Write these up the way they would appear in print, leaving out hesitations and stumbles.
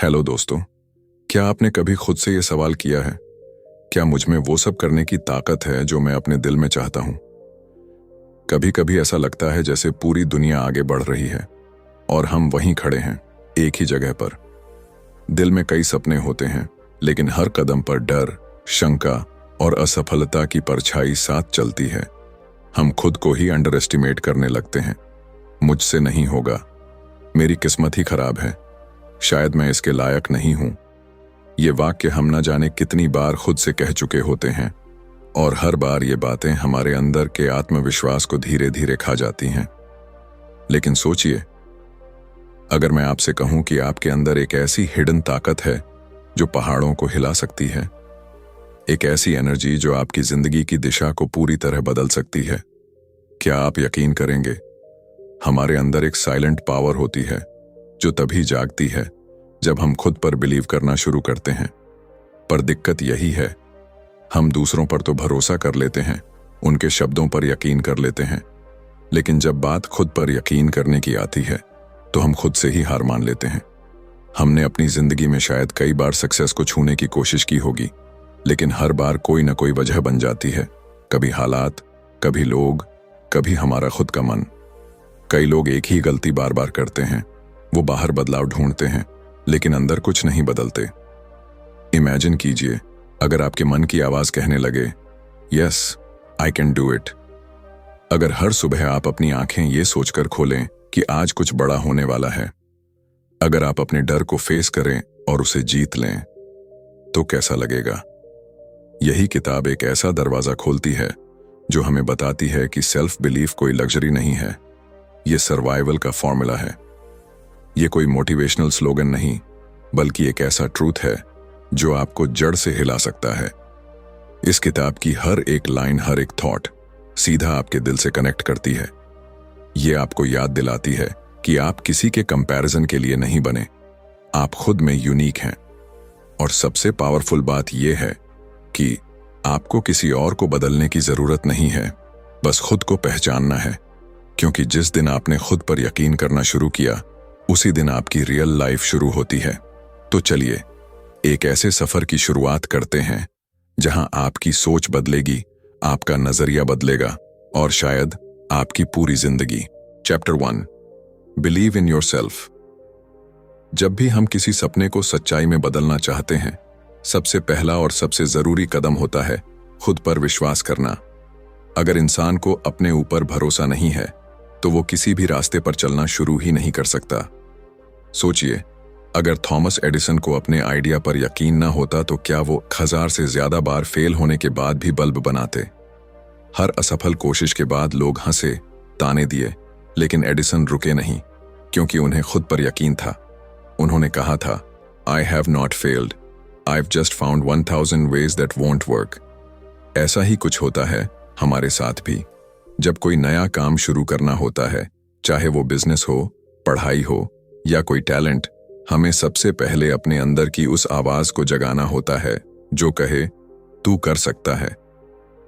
Hello दोस्तों, क्या आपने कभी खुद से ये सवाल किया है, क्या मुझ में वो सब करने की ताकत है जो मैं अपने दिल में चाहता हूं? कभी कभी ऐसा लगता है जैसे पूरी दुनिया आगे बढ़ रही है और हम वहीं खड़े हैं, एक ही जगह पर। दिल में कई सपने होते हैं, लेकिन हर कदम पर डर, शंका और असफलता की परछाई साथ चलती है। हम खुद को ही अंडर एस्टिमेट करने लगते हैं। मुझसे नहीं होगा, मेरी किस्मत ही खराब है, शायद मैं इसके लायक नहीं हूं। ये वाक्य हम न जाने कितनी बार खुद से कह चुके होते हैं, और हर बार ये बातें हमारे अंदर के आत्मविश्वास को धीरे धीरे खा जाती हैं। लेकिन सोचिए, अगर मैं आपसे कहूं कि आपके अंदर एक ऐसी हिडन ताकत है जो पहाड़ों को हिला सकती है, एक ऐसी एनर्जी जो आपकी जिंदगी की दिशा को पूरी तरह बदल सकती है, क्या आप यकीन करेंगे? हमारे अंदर एक साइलेंट पावर होती है जो तभी जागती है जब हम खुद पर बिलीव करना शुरू करते हैं। पर दिक्कत यही है, हम दूसरों पर तो भरोसा कर लेते हैं, उनके शब्दों पर यकीन कर लेते हैं, लेकिन जब बात खुद पर यकीन करने की आती है तो हम खुद से ही हार मान लेते हैं। हमने अपनी जिंदगी में शायद कई बार सक्सेस को छूने की कोशिश की होगी, लेकिन हर बार कोई ना कोई वजह बन जाती है। कभी हालात, कभी लोग, कभी हमारा खुद का मन। कई लोग एक ही गलती बार बार करते हैं, वो बाहर बदलाव ढूंढते हैं, लेकिन अंदर कुछ नहीं बदलते। इमेजिन कीजिए, अगर आपके मन की आवाज कहने लगे, yes I can do it. अगर हर सुबह आप अपनी आंखें ये सोचकर खोलें कि आज कुछ बड़ा होने वाला है, अगर आप अपने डर को फेस करें और उसे जीत लें, तो कैसा लगेगा? यही किताब एक ऐसा दरवाजा खोलती है जो हमें बताती है कि सेल्फ बिलीफ कोई लग्जरी नहीं है, ये सर्वाइवल का फॉर्मूला है। ये कोई मोटिवेशनल स्लोगन नहीं, बल्कि एक ऐसा ट्रूथ है जो आपको जड़ से हिला सकता है। इस किताब की हर एक लाइन, हर एक थॉट सीधा आपके दिल से कनेक्ट करती है। ये आपको याद दिलाती है कि आप किसी के कंपैरिजन के लिए नहीं बने, आप खुद में यूनिक हैं। और सबसे पावरफुल बात यह है कि आपको किसी और को बदलने की जरूरत नहीं है, बस खुद को पहचानना है। क्योंकि जिस दिन आपने खुद पर यकीन करना शुरू किया, उसी दिन आपकी रियल लाइफ शुरू होती है। तो चलिए एक ऐसे सफर की शुरुआत करते हैं जहां आपकी सोच बदलेगी, आपका नजरिया बदलेगा और शायद आपकी पूरी जिंदगी। Chapter 1, believe in yourself. जब भी हम किसी सपने को सच्चाई में बदलना चाहते हैं, सबसे पहला और सबसे जरूरी कदम होता है खुद पर विश्वास करना। अगर इंसान को अपने ऊपर भरोसा नहीं है तो वो किसी भी रास्ते पर चलना शुरू ही नहीं कर सकता। सोचिए, अगर थॉमस एडिसन को अपने आइडिया पर यकीन ना होता तो क्या वो 1000 से ज्यादा बार फेल होने के बाद भी बल्ब बनाते? हर असफल कोशिश के बाद लोग हंसे, ताने दिए, लेकिन एडिसन रुके नहीं, क्योंकि उन्हें खुद पर यकीन था। उन्होंने कहा था, I have not failed, I have just found 1000 ways that won't work। ऐसा ही कुछ होता है हमारे साथ भी। जब कोई नया काम शुरू करना होता है, चाहे वो बिजनेस हो, पढ़ाई हो या कोई टैलेंट, हमें सबसे पहले अपने अंदर की उस आवाज को जगाना होता है जो कहे तू कर सकता है।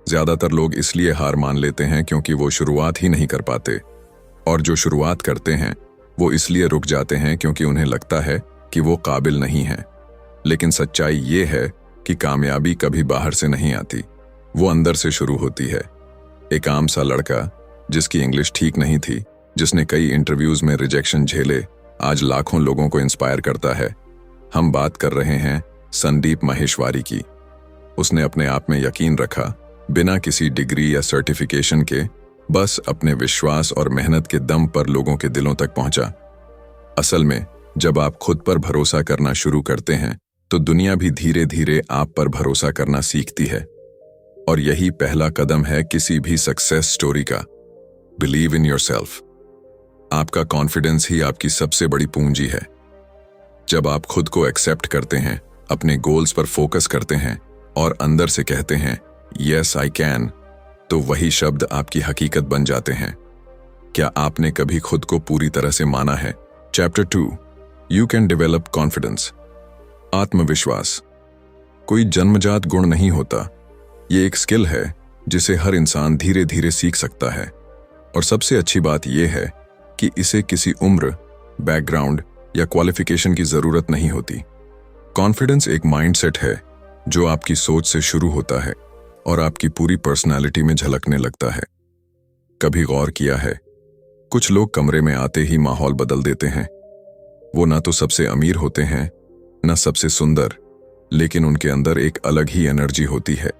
ज्यादातर लोग इसलिए हार मान लेते हैं क्योंकि वो शुरुआत ही नहीं कर पाते, और जो शुरुआत करते हैं वो इसलिए रुक जाते हैं क्योंकि उन्हें लगता है कि वो काबिल नहीं है। लेकिन सच्चाई ये है कि कामयाबी कभी बाहर से नहीं आती, वो अंदर से शुरू होती है। एक आम सा लड़का जिसकी इंग्लिश ठीक नहीं थी, जिसने कई इंटरव्यूज में रिजेक्शन झेले, आज लाखों लोगों को इंस्पायर करता है। हम बात कर रहे हैं संदीप माहेश्वरी की। उसने अपने आप में यकीन रखा, बिना किसी डिग्री या सर्टिफिकेशन के, बस अपने विश्वास और मेहनत के दम पर लोगों के दिलों तक पहुंचा। असल में जब आप खुद पर भरोसा करना शुरू करते हैं तो दुनिया भी धीरे धीरे आप पर भरोसा करना सीखती है। और यही पहला कदम है किसी भी सक्सेस स्टोरी का, बिलीव इन योरसेल्फ। आपका कॉन्फिडेंस ही आपकी सबसे बड़ी पूंजी है। जब आप खुद को एक्सेप्ट करते हैं, अपने गोल्स पर फोकस करते हैं और अंदर से कहते हैं यस आई कैन, तो वही शब्द आपकी हकीकत बन जाते हैं। क्या आपने कभी खुद को पूरी तरह से माना है? Chapter 2, you can develop confidence. आत्मविश्वास कोई जन्मजात गुण नहीं होता, ये एक स्किल है जिसे हर इंसान धीरे धीरे सीख सकता है। और सबसे अच्छी बात यह है कि इसे किसी उम्र, बैकग्राउंड या क्वालिफिकेशन की जरूरत नहीं होती। कॉन्फिडेंस एक माइंडसेट है जो आपकी सोच से शुरू होता है और आपकी पूरी पर्सनालिटी में झलकने लगता है। कभी गौर किया है, कुछ लोग कमरे में आते ही माहौल बदल देते हैं। वो ना तो सबसे अमीर होते हैं, ना सबसे सुंदर, लेकिन उनके अंदर एक अलग ही एनर्जी होती है।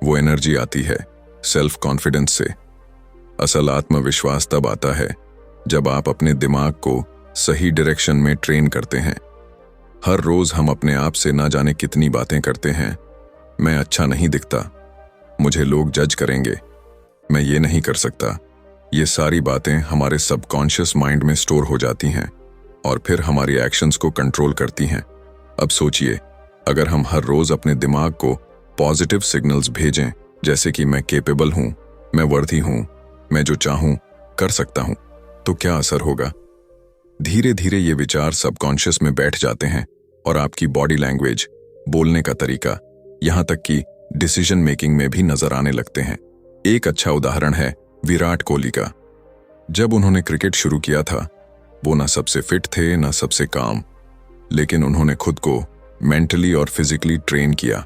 वो एनर्जी आती है सेल्फ कॉन्फिडेंस से। असल आत्मविश्वास तब आता है जब आप अपने दिमाग को सही डायरेक्शन में ट्रेन करते हैं। हर रोज हम अपने आप से ना जाने कितनी बातें करते हैं। मैं अच्छा नहीं दिखता, मुझे लोग जज करेंगे, मैं ये नहीं कर सकता। ये सारी बातें हमारे सबकॉन्शियस माइंड में स्टोर हो जाती हैं और फिर हमारी एक्शंस को कंट्रोल करती हैं। अब सोचिए, अगर हम हर रोज अपने दिमाग को पॉजिटिव सिग्नल्स भेजें, जैसे कि मैं केपेबल हूं, मैं वर्दी हूं, मैं जो चाहूं कर सकता हूं, तो क्या असर होगा? धीरे धीरे ये विचार सबकॉन्शियस में बैठ जाते हैं और आपकी बॉडी लैंग्वेज, बोलने का तरीका, यहां तक कि डिसीजन मेकिंग में भी नजर आने लगते हैं। एक अच्छा उदाहरण है विराट कोहली का। जब उन्होंने क्रिकेट शुरू किया था, वो ना सबसे फिट थे, ना सबसे काम, लेकिन उन्होंने खुद को मेंटली और फिजिकली ट्रेन किया।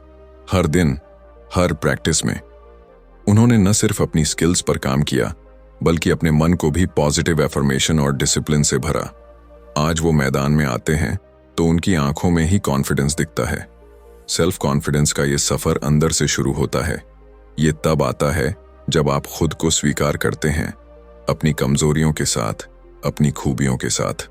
हर दिन, हर प्रैक्टिस में उन्होंने न सिर्फ अपनी स्किल्स पर काम किया, बल्कि अपने मन को भी पॉजिटिव एफर्मेशन और डिसिप्लिन से भरा। आज वो मैदान में आते हैं तो उनकी आंखों में ही कॉन्फिडेंस दिखता है। सेल्फ कॉन्फिडेंस का ये सफर अंदर से शुरू होता है। ये तब आता है जब आप खुद को स्वीकार करते हैं, अपनी कमजोरियों के साथ, अपनी खूबियों के साथ,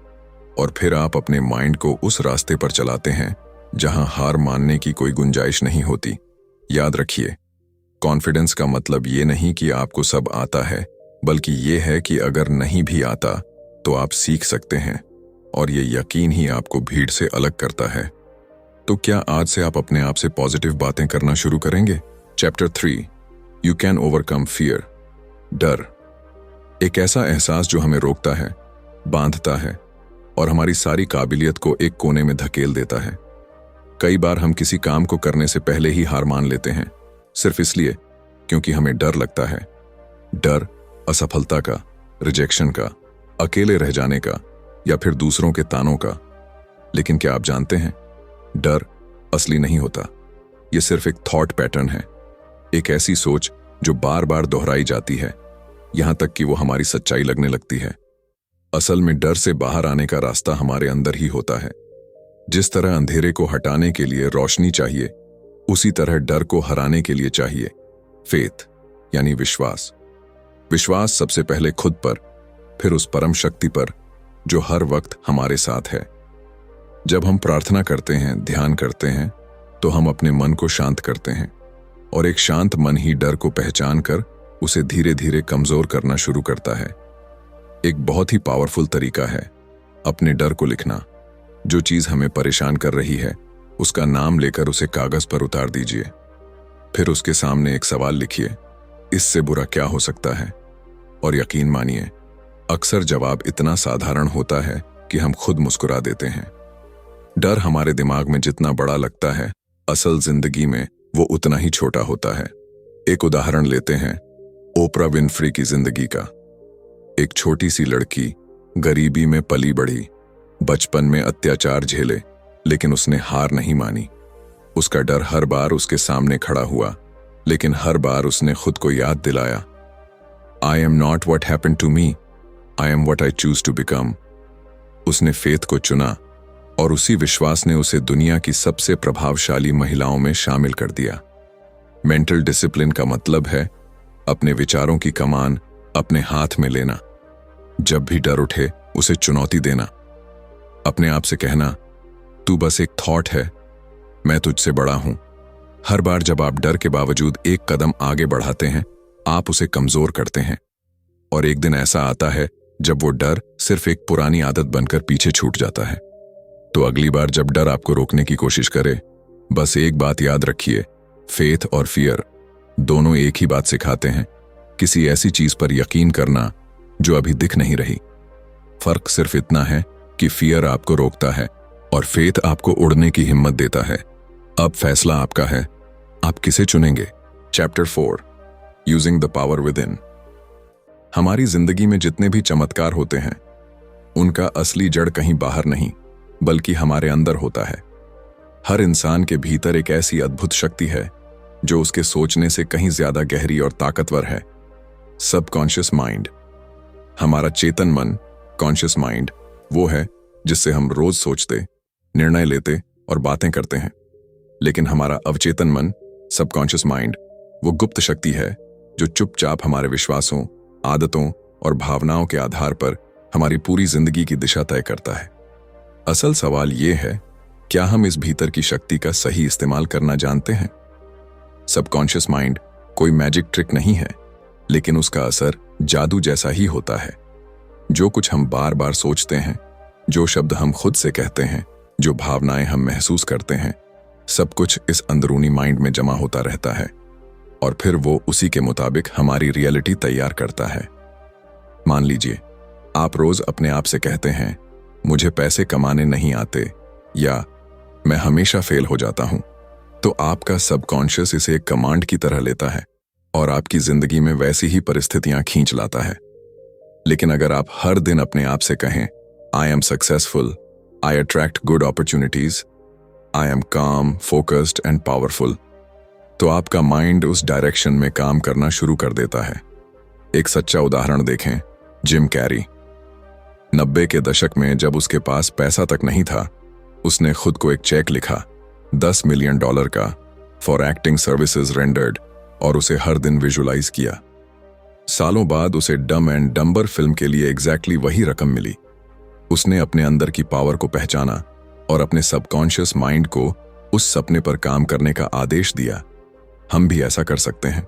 और फिर आप अपने माइंड को उस रास्ते पर चलाते हैं जहां हार मानने की कोई गुंजाइश नहीं होती। याद रखिए, कॉन्फिडेंस का मतलब ये नहीं कि आपको सब आता है, बल्कि ये है कि अगर नहीं भी आता तो आप सीख सकते हैं, और ये यकीन ही आपको भीड़ से अलग करता है। तो क्या आज से आप अपने आप से पॉजिटिव बातें करना शुरू करेंगे? Chapter 3, you can overcome fear. डर एक ऐसा एहसास जो हमें रोकता है, बांधता है और हमारी सारी काबिलियत को एक कोने में धकेल देता है। कई बार हम किसी काम को करने से पहले ही हार मान लेते हैं, सिर्फ इसलिए क्योंकि हमें डर लगता है। डर असफलता का, रिजेक्शन का, अकेले रह जाने का, या फिर दूसरों के तानों का। लेकिन क्या आप जानते हैं, डर असली नहीं होता। यह सिर्फ एक थॉट पैटर्न है, एक ऐसी सोच जो बार बार दोहराई जाती है, यहां तक कि वो हमारी सच्चाई लगने लगती है। असल में डर से बाहर आने का रास्ता हमारे अंदर ही होता है। जिस तरह अंधेरे को हटाने के लिए रोशनी चाहिए, उसी तरह डर को हराने के लिए चाहिए फेथ, यानी विश्वास। विश्वास सबसे पहले खुद पर, फिर उस परम शक्ति पर जो हर वक्त हमारे साथ है। जब हम प्रार्थना करते हैं, ध्यान करते हैं, तो हम अपने मन को शांत करते हैं, और एक शांत मन ही डर को पहचान कर उसे धीरे धीरे कमजोर करना शुरू करता है। एक बहुत ही पावरफुल तरीका है अपने डर को लिखना। जो चीज हमें परेशान कर रही है, उसका नाम लेकर उसे कागज पर उतार दीजिए। फिर उसके सामने एक सवाल लिखिए, इससे बुरा क्या हो सकता है? और यकीन मानिए, अक्सर जवाब इतना साधारण होता है कि हम खुद मुस्कुरा देते हैं। डर हमारे दिमाग में जितना बड़ा लगता है, असल जिंदगी में वो उतना ही छोटा होता है। एक उदाहरण लेते हैं ओपरा विनफ्री की जिंदगी का। एक छोटी सी लड़की, गरीबी में पली बढ़ी, बचपन में अत्याचार झेले, लेकिन उसने हार नहीं मानी। उसका डर हर बार उसके सामने खड़ा हुआ, लेकिन हर बार उसने खुद को याद दिलाया, I am not what happened to me, I am what I choose to become. उसने फेथ को चुना, और उसी विश्वास ने उसे दुनिया की सबसे प्रभावशाली महिलाओं में शामिल कर दिया। मेंटल डिसिप्लिन का मतलब है अपने विचारों की कमान अपने हाथ में लेना। जब भी डर उठे, उसे चुनौती देना। अपने आप से कहना, तू बस एक थॉट है, मैं तुझसे बड़ा हूं। हर बार जब आप डर के बावजूद एक कदम आगे बढ़ाते हैं, आप उसे कमजोर करते हैं। और एक दिन ऐसा आता है जब वो डर सिर्फ एक पुरानी आदत बनकर पीछे छूट जाता है। तो अगली बार जब डर आपको रोकने की कोशिश करे, बस एक बात याद रखिए, फेथ और फियर दोनों एक ही बात सिखाते हैं, किसी ऐसी चीज पर यकीन करना जो अभी दिख नहीं रही। फर्क सिर्फ इतना है कि फियर आपको रोकता है और फेथ आपको उड़ने की हिम्मत देता है। अब फैसला आपका है, आप किसे चुनेंगे? Chapter 4, using the power with in. हमारी जिंदगी में जितने भी चमत्कार होते हैं, उनका असली जड़ कहीं बाहर नहीं बल्कि हमारे अंदर होता है। हर इंसान के भीतर एक ऐसी अद्भुत शक्ति है जो उसके सोचने से कहीं ज्यादा गहरी और ताकतवर है। सबकॉन्शियस माइंड, हमारा चेतन मन, कॉन्शियस माइंड, वो है जिससे हम रोज सोचते, निर्णय लेते और बातें करते हैं। लेकिन हमारा अवचेतन मन, सबकॉन्शियस माइंड, वो गुप्त शक्ति है जो चुपचाप हमारे विश्वासों, आदतों और भावनाओं के आधार पर हमारी पूरी जिंदगी की दिशा तय करता है। असल सवाल ये है, क्या हम इस भीतर की शक्ति का सही इस्तेमाल करना जानते हैं? सबकॉन्शियस माइंड कोई मैजिक ट्रिक नहीं है, लेकिन उसका असर जादू जैसा ही होता है। जो कुछ हम बार बार सोचते हैं, जो शब्द हम खुद से कहते हैं, जो भावनाएं हम महसूस करते हैं, सब कुछ इस अंदरूनी माइंड में जमा होता रहता है और फिर वो उसी के मुताबिक हमारी रियलिटी तैयार करता है। मान लीजिए, आप रोज अपने आप से कहते हैं, मुझे पैसे कमाने नहीं आते या मैं हमेशा फेल हो जाता हूं, तो आपका सबकॉन्शियस इसे एक कमांड की तरह लेता है और आपकी जिंदगी में वैसी ही परिस्थितियां खींच लाता है। लेकिन अगर आप हर दिन अपने आप से कहें, I am successful, I attract good opportunities, I am काम, फोकस्ड एंड पावरफुल, तो आपका माइंड उस डायरेक्शन में काम करना शुरू कर देता है। एक सच्चा उदाहरण देखें, जिम कैरी। 90 के दशक में जब उसके पास पैसा तक नहीं था, उसने खुद को एक चेक लिखा, $10 मिलियन का, फॉर एक्टिंग सर्विसेज रेंडर्ड, और उसे हर दिन विजुलाइज किया। सालों बाद उसे डम एंड डम्बर फिल्म के लिए एग्जैक्टली वही रकम मिली। उसने अपने अंदर की पावर को पहचाना और अपने सबकॉन्शियस माइंड को उस सपने पर काम करने का आदेश दिया। हम भी ऐसा कर सकते हैं।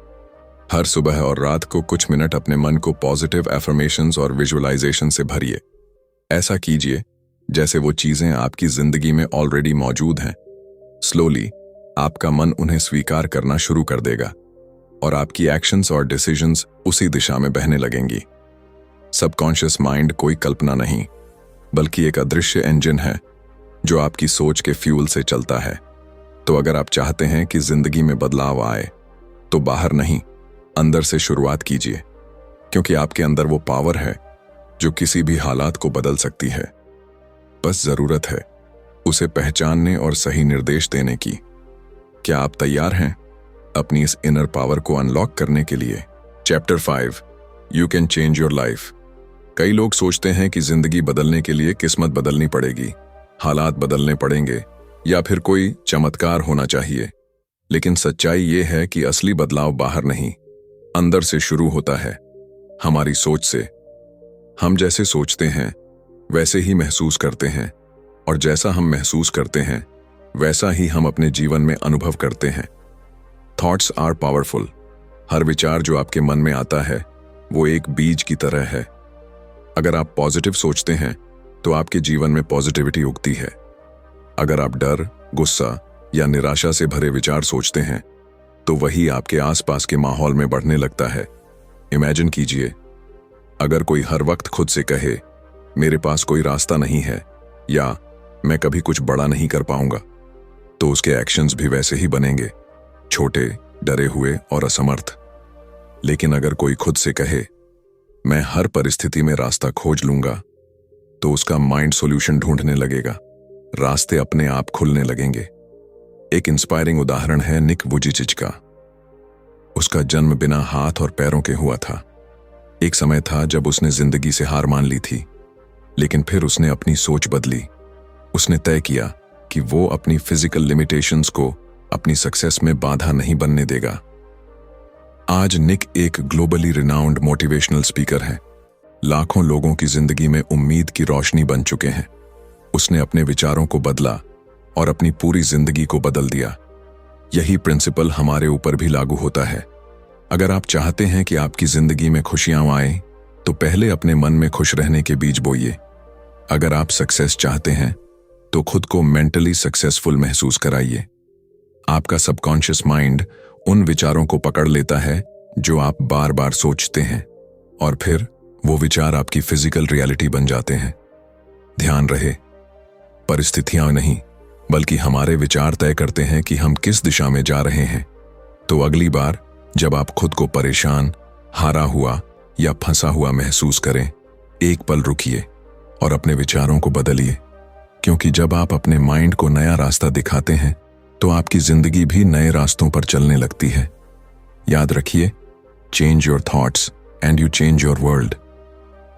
हर सुबह और रात को कुछ मिनट अपने मन को पॉजिटिव एफर्मेशंस और विजुअलाइजेशन से भरिए। ऐसा कीजिए जैसे वो चीजें आपकी जिंदगी में ऑलरेडी मौजूद हैं। स्लोली आपका मन उन्हें स्वीकार करना शुरू कर देगा और आपकी एक्शंस और डिसीजंस उसी दिशा में बहने लगेंगी। सबकॉन्शियस माइंड कोई कल्पना नहीं, बल्कि एक अदृश्य इंजन है जो आपकी सोच के फ्यूल से चलता है। तो अगर आप चाहते हैं कि जिंदगी में बदलाव आए, तो बाहर नहीं, अंदर से शुरुआत कीजिए, क्योंकि आपके अंदर वो पावर है जो किसी भी हालात को बदल सकती है। बस जरूरत है उसे पहचानने और सही निर्देश देने की। क्या आप तैयार हैं अपनी इस इनर पावर को अनलॉक करने के लिए? Chapter 5, you can change your life. कई लोग सोचते हैं कि जिंदगी बदलने के लिए किस्मत बदलनी पड़ेगी, हालात बदलने पड़ेंगे या फिर कोई चमत्कार होना चाहिए। लेकिन सच्चाई ये है कि असली बदलाव बाहर नहीं, अंदर से शुरू होता है, हमारी सोच से। हम जैसे सोचते हैं वैसे ही महसूस करते हैं, और जैसा हम महसूस करते हैं वैसा ही हम अपने जीवन में अनुभव करते हैं। Thoughts are powerful. हर विचार जो आपके मन में आता है वो एक बीज की तरह है। अगर आप पॉजिटिव सोचते हैं तो आपके जीवन में पॉजिटिविटी उगती है। अगर आप डर, गुस्सा या निराशा से भरे विचार सोचते हैं तो वही आपके आसपास के माहौल में बढ़ने लगता है। इमेजिन कीजिए, अगर कोई हर वक्त खुद से कहे, मेरे पास कोई रास्ता नहीं है या मैं कभी कुछ बड़ा नहीं कर पाऊंगा, तो उसके एक्शंस भी वैसे ही बनेंगे, छोटे, डरे हुए और असमर्थ। लेकिन अगर कोई खुद से कहे, मैं हर परिस्थिति में रास्ता खोज लूंगा, तो उसका माइंड सॉल्यूशन ढूंढने लगेगा, रास्ते अपने आप खुलने लगेंगे। एक इंस्पायरिंग उदाहरण है निक वुजिचिच का। उसका जन्म बिना हाथ और पैरों के हुआ था। एक समय था जब उसने जिंदगी से हार मान ली थी, लेकिन फिर उसने अपनी सोच बदली। उसने तय किया कि वो अपनी फिजिकल लिमिटेशंस को अपनी सक्सेस में बाधा नहीं बनने देगा। आज निक एक ग्लोबली रिनाउंड मोटिवेशनल स्पीकर है। लाखों लोगों की जिंदगी में उम्मीद की रोशनी बन चुके हैं। उसने अपने विचारों को बदला और अपनी पूरी जिंदगी को बदल दिया। यही प्रिंसिपल हमारे ऊपर भी लागू होता है। अगर आप चाहते हैं कि आपकी जिंदगी में खुशियां आए, तो पहले अपने मन में खुश रहने के बीज बोइए। अगर आप सक्सेस चाहते हैं तो खुद को मेंटली सक्सेसफुल महसूस कराइए। आपका सबकॉन्शियस माइंड उन विचारों को पकड़ लेता है जो आप बार बार सोचते हैं, और फिर वो विचार आपकी फिजिकल रियलिटी बन जाते हैं। ध्यान रहे, परिस्थितियां नहीं बल्कि हमारे विचार तय करते हैं कि हम किस दिशा में जा रहे हैं। तो अगली बार जब आप खुद को परेशान, हारा हुआ या फंसा हुआ महसूस करें, एक पल रुकिए और अपने विचारों को बदलिए, क्योंकि जब आप अपने माइंड को नया रास्ता दिखाते हैं तो आपकी जिंदगी भी नए रास्तों पर चलने लगती है। याद रखिए, change your thoughts and you change your world.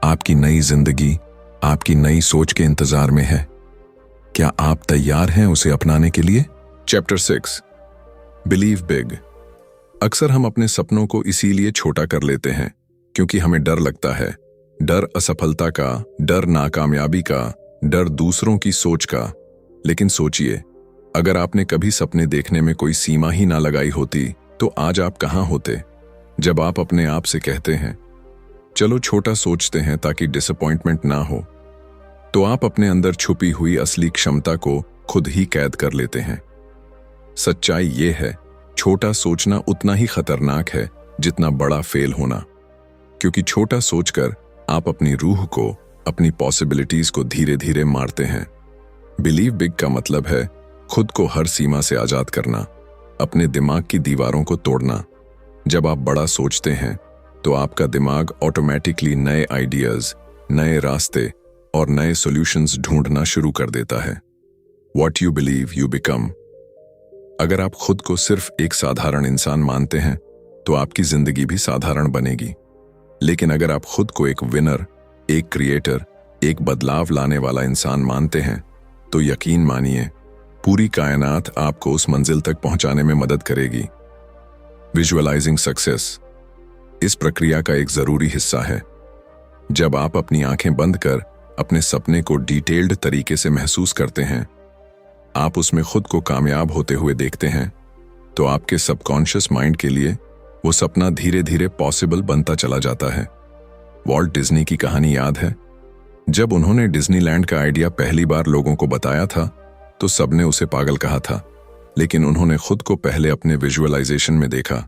आपकी नई जिंदगी आपकी नई सोच के इंतजार में है। क्या आप तैयार हैं उसे अपनाने के लिए? Chapter 6, believe big. अक्सर हम अपने सपनों को इसीलिए छोटा कर लेते हैं क्योंकि हमें डर लगता है। डर असफलता का, डर नाकामयाबी का, डर दूसरों की सोच का। लेकिन सोचिए, अगर आपने कभी सपने देखने में कोई सीमा ही ना लगाई होती तो आज आप कहां होते? जब आप अपने आप से कहते हैं चलो छोटा सोचते हैं ताकि डिसअपॉइंटमेंट ना हो, तो आप अपने अंदर छुपी हुई असली क्षमता को खुद ही कैद कर लेते हैं। सच्चाई ये है, छोटा सोचना उतना ही खतरनाक है जितना बड़ा फेल होना, क्योंकि छोटा सोचकर आप अपनी रूह को, अपनी पॉसिबिलिटीज को धीरे धीरे मारते हैं। बिलीव बिग का मतलब है खुद को हर सीमा से आजाद करना, अपने दिमाग की दीवारों को तोड़ना। जब आप बड़ा सोचते हैं तो आपका दिमाग ऑटोमेटिकली नए आइडियाज, नए रास्ते और नए सॉल्यूशंस ढूंढना शुरू कर देता है। What you believe you become। अगर आप खुद को सिर्फ एक साधारण इंसान मानते हैं तो आपकी जिंदगी भी साधारण बनेगी। लेकिन अगर आप खुद को एक विनर, एक क्रिएटर, एक बदलाव लाने वाला इंसान मानते हैं तो यकीन मानिए, पूरी कायनात आपको उस मंजिल तक पहुंचाने में मदद करेगी। विजुअलाइजिंग सक्सेस इस प्रक्रिया का एक जरूरी हिस्सा है। जब आप अपनी आंखें बंद कर अपने सपने को डिटेल्ड तरीके से महसूस करते हैं, आप उसमें खुद को कामयाब होते हुए देखते हैं, तो आपके सबकॉन्शियस माइंड के लिए वो सपना धीरे धीरे पॉसिबल बनता चला जाता है। वॉल्ट डिज्नी की कहानी याद है? जब उन्होंने डिज्नीलैंड का आइडिया पहली बार लोगों को बताया था तो सबने उसे पागल कहा था, लेकिन उन्होंने खुद को पहले अपने विजुअलाइजेशन में देखा,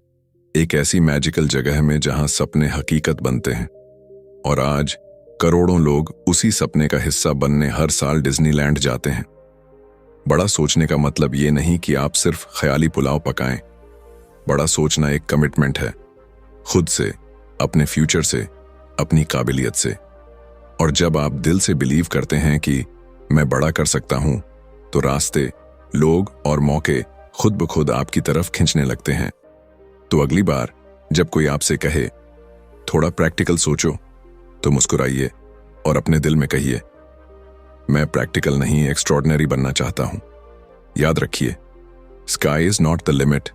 एक ऐसी मैजिकल जगह में जहां सपने हकीकत बनते हैं। और आज करोड़ों लोग उसी सपने का हिस्सा बनने हर साल डिज्नीलैंड जाते हैं। बड़ा सोचने का मतलब ये नहीं कि आप सिर्फ ख्याली पुलाव पकाएं। बड़ा सोचना एक कमिटमेंट है, खुद से, अपने फ्यूचर से, अपनी काबिलियत से। और जब आप दिल से बिलीव करते हैं कि मैं बड़ा कर सकता हूं, तो रास्ते, लोग और मौके खुद ब खुद आपकी तरफ खींचने लगते हैं। तो अगली बार जब कोई आपसे कहे थोड़ा प्रैक्टिकल सोचो, तो मुस्कुराइए और अपने दिल में कहिए, मैं प्रैक्टिकल नहीं, एक्स्ट्रॉर्डिनरी बनना चाहता हूं। याद रखिए, sky is not the limit,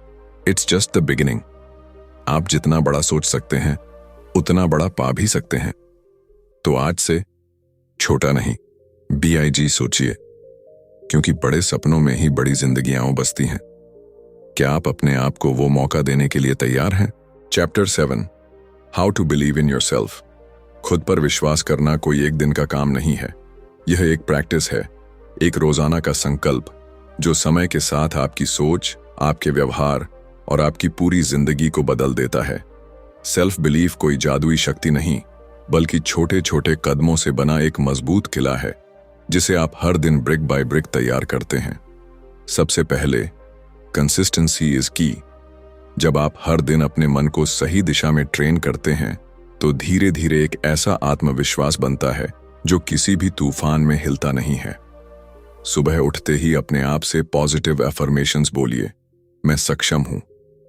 it's just the beginning. आप जितना बड़ा सोच सकते हैं उतना बड़ा पा भी सकते हैं। तो आज से छोटा नहीं, BIG सोचिए, क्योंकि बड़े सपनों में ही बड़ी जिंदगियां बसती हैं। क्या आप अपने आप को वो मौका देने के लिए तैयार हैं? Chapter 7, how to believe in yourself. खुद पर विश्वास करना कोई एक दिन का काम नहीं है। यह एक प्रैक्टिस है, एक रोजाना का संकल्प जो समय के साथ आपकी सोच, आपके व्यवहार और आपकी पूरी जिंदगी को बदल देता है। सेल्फ बिलीफ कोई जादुई शक्ति नहीं, बल्कि छोटे छोटे कदमों से बना एक मजबूत किला है जिसे आप हर दिन ब्रिक बाय ब्रिक तैयार करते हैं। सबसे पहले, कंसिस्टेंसी इज की। जब आप हर दिन अपने मन को सही दिशा में ट्रेन करते हैं तो धीरे धीरे एक ऐसा आत्मविश्वास बनता है जो किसी भी तूफान में हिलता नहीं है। सुबह उठते ही अपने आप से पॉजिटिव अफर्मेशंस बोलिए, मैं सक्षम हूं,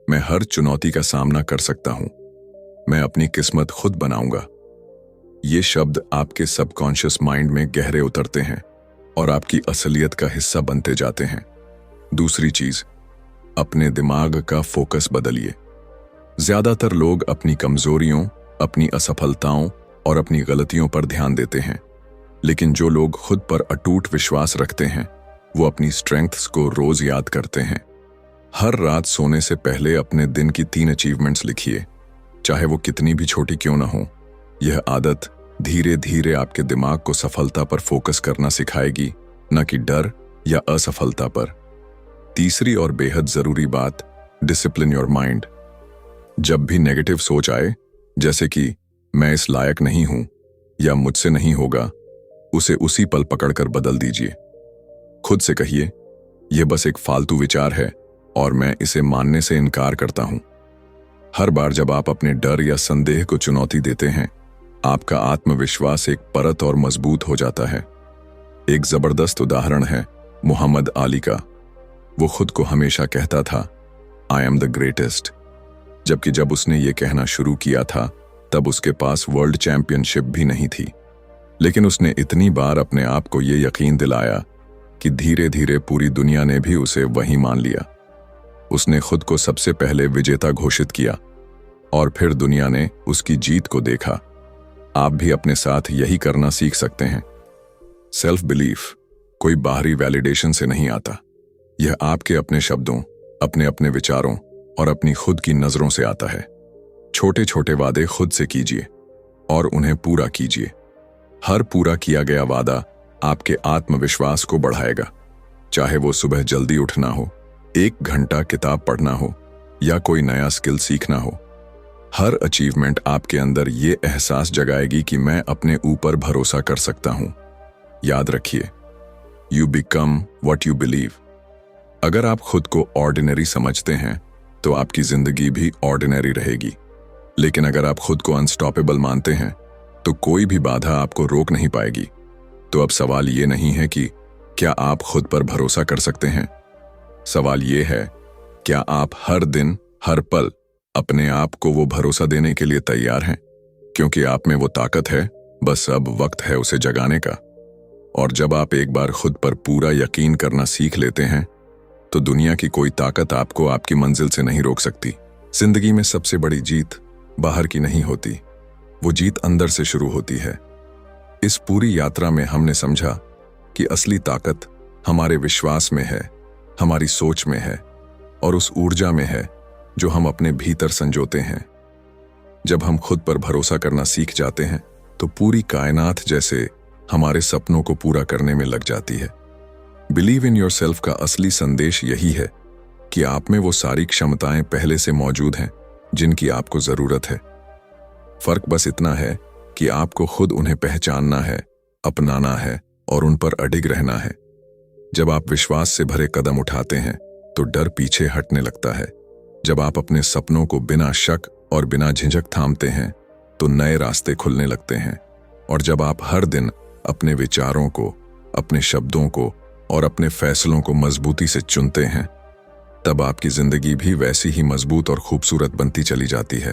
मैं हर चुनौती का सामना कर सकता हूं, मैं अपनी किस्मत खुद बनाऊंगा। ये शब्द आपके सबकॉन्शियस माइंड में गहरे उतरते हैं और आपकी असलियत का हिस्सा बनते जाते हैं। दूसरी चीज, अपने दिमाग का फोकस बदलिए। ज्यादातर लोग अपनी कमजोरियों, अपनी असफलताओं और अपनी गलतियों पर ध्यान देते हैं, लेकिन जो लोग खुद पर अटूट विश्वास रखते हैं वो अपनी स्ट्रेंथ्स को रोज याद करते हैं। हर रात सोने से पहले अपने दिन की 3 अचीवमेंट्स लिखिए, चाहे वो कितनी भी छोटी क्यों ना हो। यह आदत धीरे धीरे आपके दिमाग को सफलता पर फोकस करना सिखाएगी, न कि डर या असफलता पर। तीसरी और बेहद जरूरी बात, डिसिप्लिन योर माइंड। जब भी नेगेटिव सोच आए, जैसे कि मैं इस लायक नहीं हूं या मुझसे नहीं होगा, उसे उसी पल पकड़कर बदल दीजिए। खुद से कहिए, यह बस एक फालतू विचार है और मैं इसे मानने से इनकार करता हूं। हर बार जब आप अपने डर या संदेह को चुनौती देते हैं आपका आत्मविश्वास एक परत और मजबूत हो जाता है। एक जबरदस्त उदाहरण है मोहम्मद अली का। वो खुद को हमेशा कहता था, आई एम द ग्रेटेस्ट, जबकि जब उसने ये कहना शुरू किया था तब उसके पास वर्ल्ड चैंपियनशिप भी नहीं थी। लेकिन उसने इतनी बार अपने आप को ये यकीन दिलाया कि धीरे धीरे पूरी दुनिया ने भी उसे वही मान लिया। उसने खुद को सबसे पहले विजेता घोषित किया और फिर दुनिया ने उसकी जीत को देखा। आप भी अपने साथ यही करना सीख सकते हैं। सेल्फ बिलीफ कोई बाहरी वैलिडेशन से नहीं आता। यह आपके अपने शब्दों, अपने अपने विचारों और अपनी खुद की नजरों से आता है। छोटे छोटे वादे खुद से कीजिए और उन्हें पूरा कीजिए। हर पूरा किया गया वादा आपके आत्मविश्वास को बढ़ाएगा। चाहे वो सुबह जल्दी उठना हो, 1 घंटा किताब पढ़ना हो या कोई नया स्किल सीखना हो, हर अचीवमेंट आपके अंदर ये एहसास जगाएगी कि मैं अपने ऊपर भरोसा कर सकता हूं। याद रखिए, you become what you believe. अगर आप खुद को ऑर्डिनरी समझते हैं तो आपकी जिंदगी भी ऑर्डिनरी रहेगी। लेकिन अगर आप खुद को अनस्टॉपेबल मानते हैं तो कोई भी बाधा आपको रोक नहीं पाएगी। तो अब सवाल ये नहीं है कि क्या आप खुद पर भरोसा कर सकते हैं। सवाल ये है, क्या आप हर दिन, हर पल अपने आप को वो भरोसा देने के लिए तैयार हैं? क्योंकि आप में वो ताकत है, बस अब वक्त है उसे जगाने का। और जब आप एक बार खुद पर पूरा यकीन करना सीख लेते हैं तो दुनिया की कोई ताकत आपको आपकी मंजिल से नहीं रोक सकती। जिंदगी में सबसे बड़ी जीत बाहर की नहीं होती, वो जीत अंदर से शुरू होती है। इस पूरी यात्रा में हमने समझा कि असली ताकत हमारे विश्वास में है, हमारी सोच में है और उस ऊर्जा में है जो हम अपने भीतर संजोते हैं। जब हम खुद पर भरोसा करना सीख जाते हैं तो पूरी कायनात जैसे हमारे सपनों को पूरा करने में लग जाती है। बिलीव इन योरसेल्फ का असली संदेश यही है कि आप में वो सारी क्षमताएं पहले से मौजूद हैं जिनकी आपको जरूरत है। फर्क बस इतना है कि आपको खुद उन्हें पहचानना है, अपनाना है और उन पर अडिग रहना है। जब आप विश्वास से भरे कदम उठाते हैं तो डर पीछे हटने लगता है। जब आप अपने सपनों को बिना शक और बिना झिझक थामते हैं तो नए रास्ते खुलने लगते हैं। और जब आप हर दिन अपने विचारों को, अपने शब्दों को और अपने फैसलों को मजबूती से चुनते हैं, तब आपकी जिंदगी भी वैसी ही मजबूत और खूबसूरत बनती चली जाती है।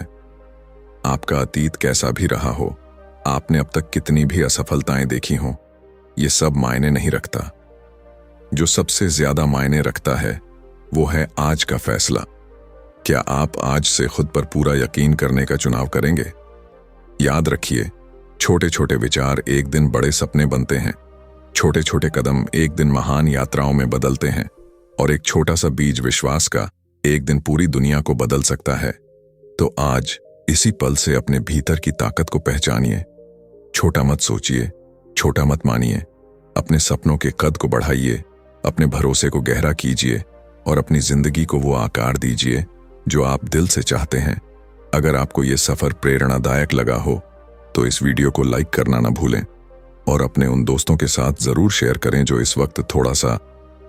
आपका अतीत कैसा भी रहा हो, आपने अब तक कितनी भी असफलताएं देखी हों, ये सब मायने नहीं रखता। जो सबसे ज्यादा मायने रखता है वो है आज का फैसला। क्या आप आज से खुद पर पूरा यकीन करने का चुनाव करेंगे? याद रखिए, छोटे छोटे विचार एक दिन बड़े सपने बनते हैं। छोटे छोटे कदम एक दिन महान यात्राओं में बदलते हैं और एक छोटा सा बीज विश्वास का एक दिन पूरी दुनिया को बदल सकता है। तो आज इसी पल से अपने भीतर की ताकत को पहचानिए। छोटा मत सोचिए, छोटा मत मानिए। अपने सपनों के कद को बढ़ाइए, अपने भरोसे को गहरा कीजिए और अपनी जिंदगी को वो आकार दीजिए जो आप दिल से चाहते हैं। अगर आपको ये सफर प्रेरणादायक लगा हो तो इस वीडियो को लाइक करना ना भूलें और अपने उन दोस्तों के साथ जरूर शेयर करें जो इस वक्त थोड़ा सा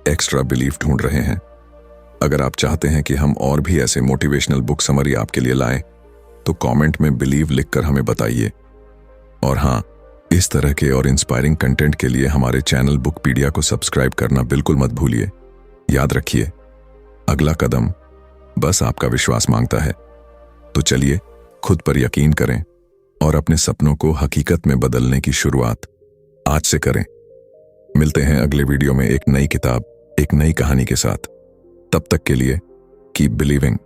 एक्स्ट्रा बिलीफ ढूंढ रहे हैं। अगर आप चाहते हैं कि हम और भी ऐसे मोटिवेशनल बुक समरी आपके लिए लाएं तो कमेंट में बिलीव लिखकर हमें बताइए। और हाँ, इस तरह के और इंस्पायरिंग कंटेंट के लिए हमारे चैनल बुकपीडिया को सब्सक्राइब करना बिल्कुल मत भूलिए। याद रखिए, अगला कदम बस आपका विश्वास मांगता है। तो चलिए खुद पर यकीन करें और अपने सपनों को हकीकत में बदलने की शुरुआत आज से करें। मिलते हैं अगले वीडियो में एक नई किताब, एक नई कहानी के साथ। तब तक के लिए कीप बिलीविंग।